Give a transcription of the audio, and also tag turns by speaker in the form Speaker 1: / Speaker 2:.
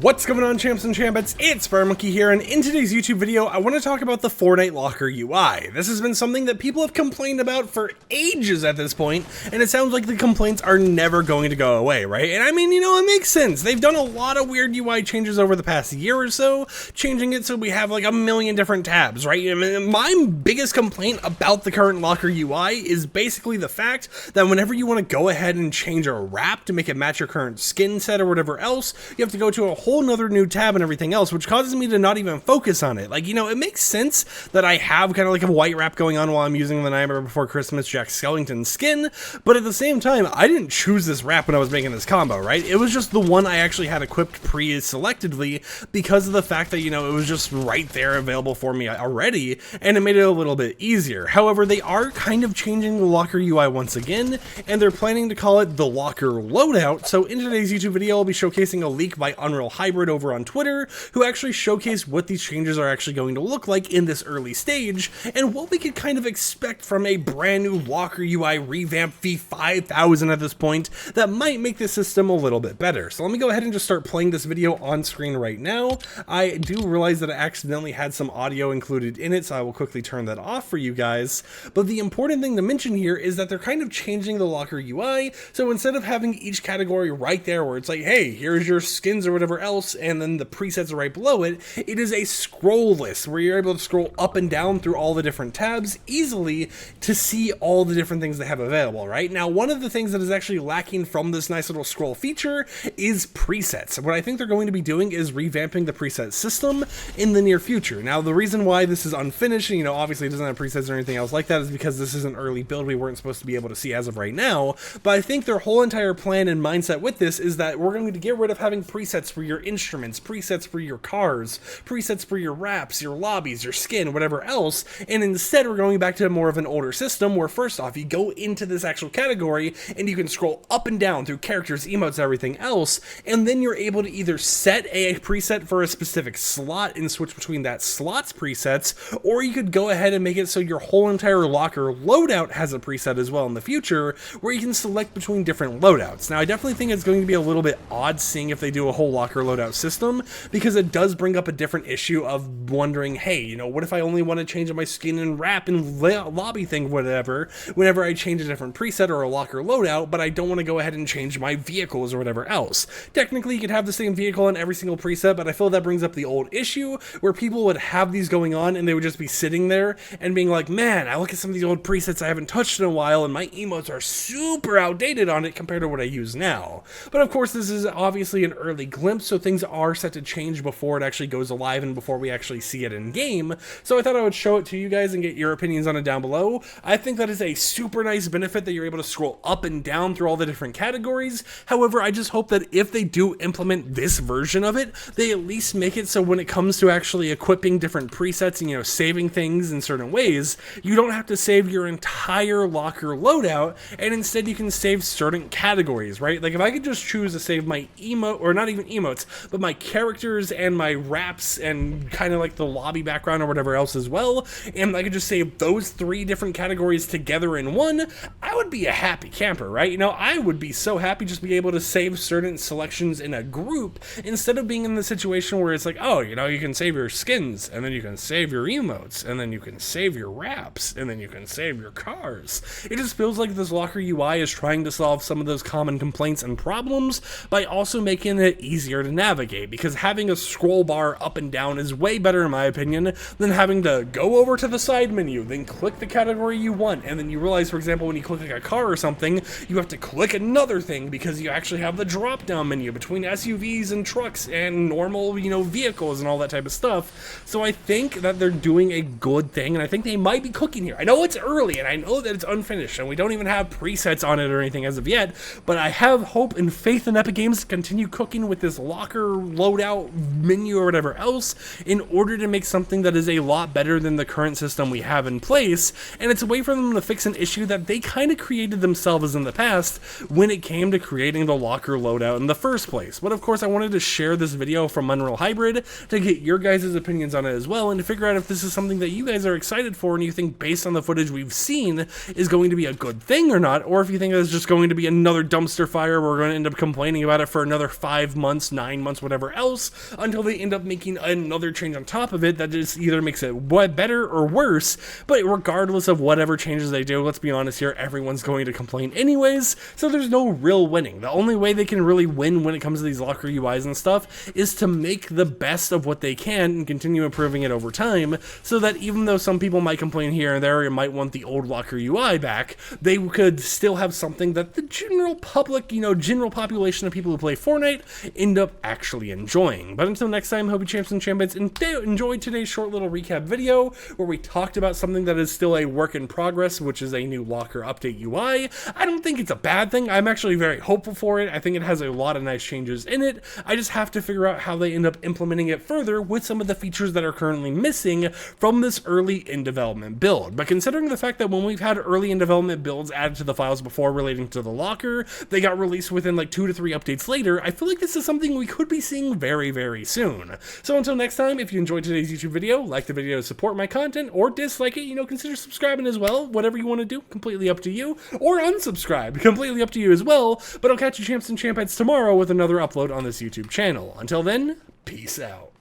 Speaker 1: What's going on, champs and champettes? It's FireMonkey here, and in today's YouTube video, I want to talk about the Fortnite locker UI. This has been something that people have complained about for ages at this point, and it sounds like the complaints are never going to go away, right? And I mean, you know, it makes sense. They've done a lot of weird UI changes over the past year or so, changing it so we have like a million different tabs, right? I mean, my biggest complaint about the current locker UI is basically the fact that whenever you want to go ahead and change a wrap to make it match your current skin set or whatever else, you have to go to a whole nother new tab and everything else, which causes me to not even focus on it. Like, you know, it makes sense that I have kind of like a white wrap going on while I'm using the Nightmare Before Christmas Jack Skellington skin, but at the same time, I didn't choose this wrap when I was making this combo, right? It was just the one I actually had equipped pre-selectively because of the fact that, you know, it was just right there available for me already, and it made it a little bit easier. However, they are kind of changing the locker UI once again, and they're planning to call it the locker loadout. So in today's YouTube video, I'll be showcasing a leak by Unreal Hybrid over on Twitter, who actually showcase what these changes are actually going to look like in this early stage, and what we could kind of expect from a brand new locker UI revamp V5000 at this point that might make this system a little bit better. So let me go ahead and just start playing this video on screen right now. I do realize that I accidentally had some audio included in it, so I will quickly turn that off for you guys. But the important thing to mention here is that they're kind of changing the locker UI, so instead of having each category right there where it's like, hey, here's your skins or whatever else, and then the presets are right below it, it is a scroll list where you're able to scroll up and down through all the different tabs easily to see all the different things they have available, right? Now, one of the things that is actually lacking from this nice little scroll feature is presets. What I think they're going to be doing is revamping the preset system in the near future. Now, the reason why this is unfinished, you know, obviously it doesn't have presets or anything else like that, is because this is an early build we weren't supposed to be able to see as of right now, but I think their whole entire plan and mindset with this is that we're going to get rid of having presets for your instruments, presets for your cars, presets for your wraps, your lobbies, your skin, whatever else, and instead we're going back to more of an older system where first off, you go into this actual category and you can scroll up and down through characters, emotes, everything else, and then you're able to either set a preset for a specific slot and switch between that slot's presets, or you could go ahead and make it so your whole entire locker loadout has a preset as well in the future, where you can select between different loadouts. Now, I definitely think it's going to be a little bit odd seeing if they do a whole locker loadout system, because it does bring up a different issue of wondering, hey, you know, what if I only want to change my skin and wrap and lobby thing, whatever, whenever I change a different preset or a locker loadout, but I don't want to go ahead and change my vehicles or whatever else. Technically, you could have the same vehicle in every single preset, but I feel that brings up the old issue where people would have these going on and they would just be sitting there and being like, man, I look at some of these old presets I haven't touched in a while and my emotes are super outdated on it compared to what I use now. But of course, this is obviously an early glimpse, so things are set to change before it actually goes live and before we actually see it in game. So I thought I would show it to you guys and get your opinions on it down below. I think that is a super nice benefit that you're able to scroll up and down through all the different categories. However, I just hope that if they do implement this version of it, they at least make it so when it comes to actually equipping different presets and, you know, saving things in certain ways, you don't have to save your entire locker loadout, and instead you can save certain categories, right? Like if I could just choose to save my emote, or not even emotes, but my characters and my wraps and kind of like the lobby background or whatever else as well, and I could just save those three different categories together in one, I would be a happy camper, right? You know, I would be so happy just to be able to save certain selections in a group instead of being in the situation where it's like, oh, you know, you can save your skins, and then you can save your emotes, and then you can save your wraps, and then you can save your cars. It just feels like this locker UI is trying to solve some of those common complaints and problems by also making it easier to navigate, because having a scroll bar up and down is way better in my opinion than having to go over to the side menu, then click the category you want, and then you realize, for example, when you click like a car or something, you have to click another thing because you actually have the drop down menu between SUVs and trucks and normal, you know, vehicles and all that type of stuff. So I think that they're doing a good thing, and I think they might be cooking here. I know it's early and I know that it's unfinished and we don't even have presets on it or anything as of yet, but I have hope and faith in Epic Games to continue cooking with this locker loadout menu or whatever else in order to make something that is a lot better than the current system we have in place. And it's a way for them to fix an issue that they kind of created themselves in the past when it came to creating the locker loadout in the first place. But of course, I wanted to share this video from Unreal Hybrid to get your guys' opinions on it as well, and to figure out if this is something that you guys are excited for and you think based on the footage we've seen is going to be a good thing or not, or if you think it's just going to be another dumpster fire, we're going to end up complaining about it for another 5 months, 9 9 months, whatever else, until they end up making another change on top of it that just either makes it better or worse. But regardless of whatever changes they do, let's be honest here, everyone's going to complain anyways, so there's no real winning. The only way they can really win when it comes to these locker UIs and stuff is to make the best of what they can and continue improving it over time, so that even though some people might complain here and there and might want the old locker UI back, they could still have something that the general public, general population of people who play Fortnite end up actually enjoying. But until next time, hope you champs and champions enjoyed today's short little recap video where we talked about something that is still a work in progress, which is a new locker update UI. I don't think it's a bad thing. I'm actually very hopeful for it. I think it has a lot of nice changes in it. I just have to figure out how they end up implementing it further with some of the features that are currently missing from this early in development build. But considering the fact that when we've had early in development builds added to the files before relating to the locker, they got released within like 2 to 3 updates later, I feel like this is something we could be seeing very, very soon. So until next time, if you enjoyed today's YouTube video, like the video to support my content, or dislike it, consider subscribing as well. Whatever you want to do, completely up to you. Or unsubscribe, completely up to you as well. But I'll catch you champs and champettes tomorrow with another upload on this YouTube channel. Until then, peace out.